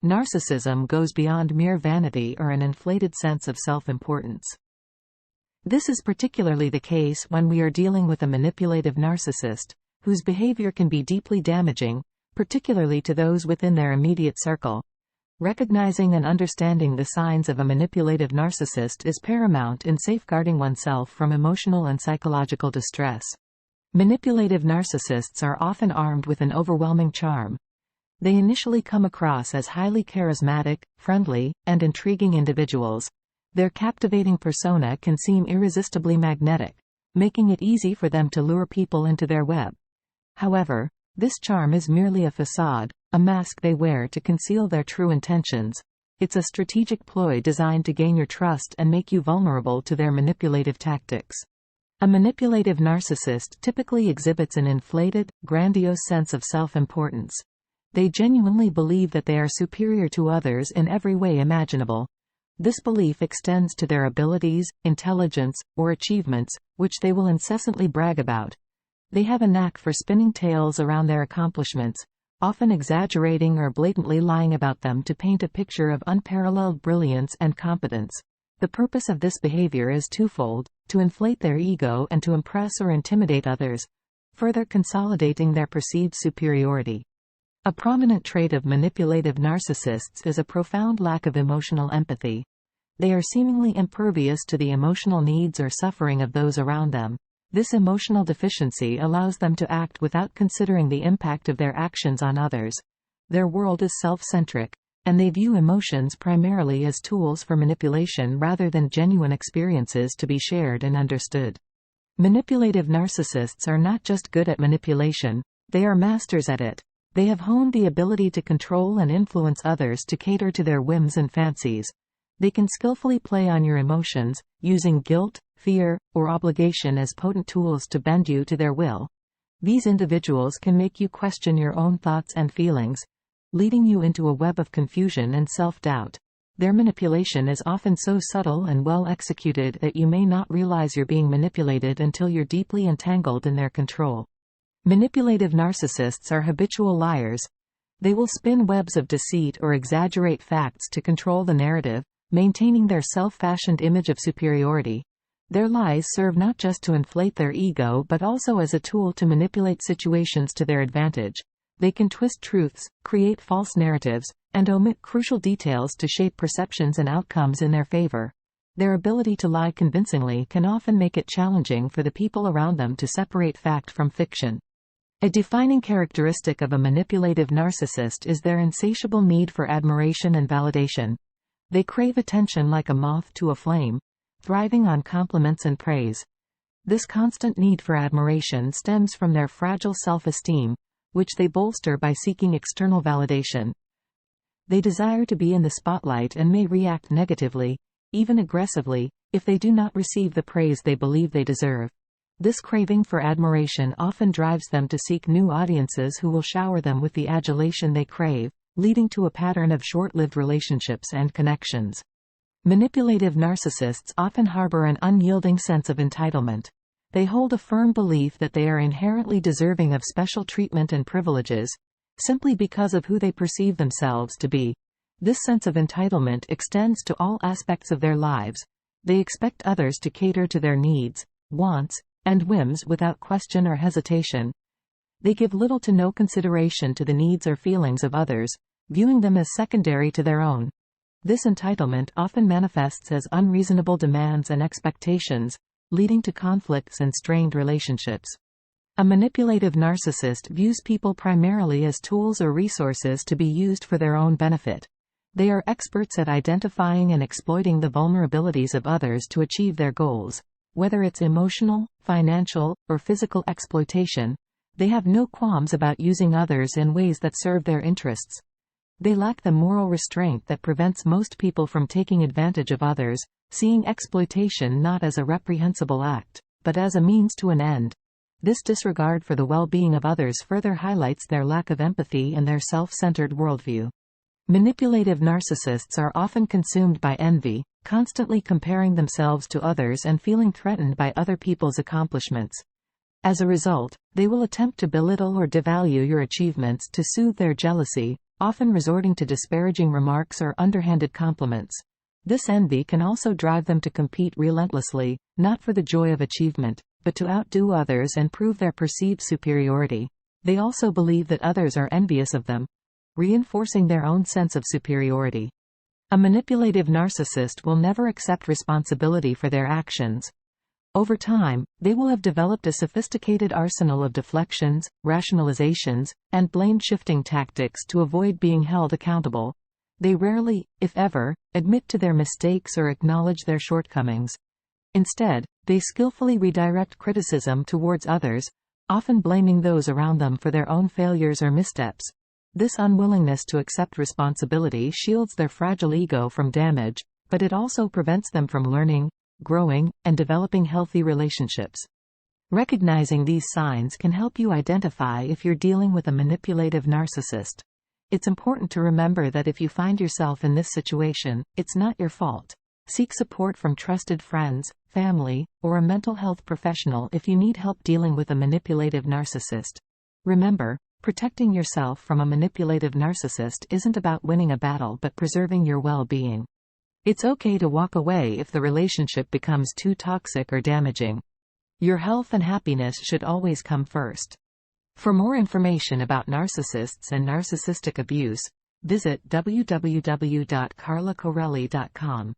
Narcissism goes beyond mere vanity or an inflated sense of self-importance. This is particularly the case when we are dealing with a manipulative narcissist, whose behavior can be deeply damaging, particularly to those within their immediate circle. Recognizing and understanding the signs of a manipulative narcissist is paramount in safeguarding oneself from emotional and psychological distress. Manipulative narcissists are often armed with an overwhelming charm. They initially come across as highly charismatic, friendly, and intriguing individuals. Their captivating persona can seem irresistibly magnetic, making it easy for them to lure people into their web. However, this charm is merely a facade, a mask they wear to conceal their true intentions. It's a strategic ploy designed to gain your trust and make you vulnerable to their manipulative tactics. A manipulative narcissist typically exhibits an inflated, grandiose sense of self-importance. They genuinely believe that they are superior to others in every way imaginable. This belief extends to their abilities, intelligence, or achievements, which they will incessantly brag about. They have a knack for spinning tales around their accomplishments, often exaggerating or blatantly lying about them to paint a picture of unparalleled brilliance and competence. The purpose of this behavior is twofold: to inflate their ego and to impress or intimidate others, further consolidating their perceived superiority. A prominent trait of manipulative narcissists is a profound lack of emotional empathy. They are seemingly impervious to the emotional needs or suffering of those around them. This emotional deficiency allows them to act without considering the impact of their actions on others. Their world is self-centric, and they view emotions primarily as tools for manipulation rather than genuine experiences to be shared and understood. Manipulative narcissists are not just good at manipulation, they are masters at it. They have honed the ability to control and influence others to cater to their whims and fancies. They can skillfully play on your emotions, using guilt, fear, or obligation as potent tools to bend you to their will. These individuals can make you question your own thoughts and feelings, leading you into a web of confusion and self-doubt. Their manipulation is often so subtle and well executed that you may not realize you're being manipulated until you're deeply entangled in their control. Manipulative narcissists are habitual liars. They will spin webs of deceit or exaggerate facts to control the narrative, maintaining their self-fashioned image of superiority. Their lies serve not just to inflate their ego but also as a tool to manipulate situations to their advantage. They can twist truths, create false narratives, and omit crucial details to shape perceptions and outcomes in their favor. Their ability to lie convincingly can often make it challenging for the people around them to separate fact from fiction. A defining characteristic of a manipulative narcissist is their insatiable need for admiration and validation. They crave attention like a moth to a flame, thriving on compliments and praise. This constant need for admiration stems from their fragile self-esteem, which they bolster by seeking external validation. They desire to be in the spotlight and may react negatively, even aggressively, if they do not receive the praise they believe they deserve. This craving for admiration often drives them to seek new audiences who will shower them with the adulation they crave, leading to a pattern of short-lived relationships and connections. Manipulative narcissists often harbor an unyielding sense of entitlement. They hold a firm belief that they are inherently deserving of special treatment and privileges, simply because of who they perceive themselves to be. This sense of entitlement extends to all aspects of their lives. They expect others to cater to their needs, wants, and whims without question or hesitation. They give little to no consideration to the needs or feelings of others, viewing them as secondary to their own. This entitlement often manifests as unreasonable demands and expectations, leading to conflicts and strained relationships. A manipulative narcissist views people primarily as tools or resources to be used for their own benefit. They are experts at identifying and exploiting the vulnerabilities of others to achieve their goals. Whether it's emotional, financial, or physical exploitation, they have no qualms about using others in ways that serve their interests. They lack the moral restraint that prevents most people from taking advantage of others, seeing exploitation not as a reprehensible act, but as a means to an end. This disregard for the well-being of others further highlights their lack of empathy and their self-centered worldview. Manipulative narcissists are often consumed by envy, constantly comparing themselves to others and feeling threatened by other people's accomplishments. As a result, they will attempt to belittle or devalue your achievements to soothe their jealousy, often resorting to disparaging remarks or underhanded compliments. This envy can also drive them to compete relentlessly, not for the joy of achievement, but to outdo others and prove their perceived superiority. They also believe that others are envious of them, reinforcing their own sense of superiority. A manipulative narcissist will never accept responsibility for their actions. Over time, they will have developed a sophisticated arsenal of deflections, rationalizations, and blame-shifting tactics to avoid being held accountable. They rarely, if ever, admit to their mistakes or acknowledge their shortcomings. Instead, they skillfully redirect criticism towards others, often blaming those around them for their own failures or missteps. This unwillingness to accept responsibility shields their fragile ego from damage, but it also prevents them from learning, growing, and developing healthy relationships. Recognizing these signs can help you identify if you're dealing with a manipulative narcissist. It's important to remember that if you find yourself in this situation, it's not your fault. Seek support from trusted friends, family, or a mental health professional if you need help dealing with a manipulative narcissist. Remember, protecting yourself from a manipulative narcissist isn't about winning a battle but preserving your well-being. It's okay to walk away if the relationship becomes too toxic or damaging. Your health and happiness should always come first. For more information about narcissists and narcissistic abuse, visit www.carlacorelli.com.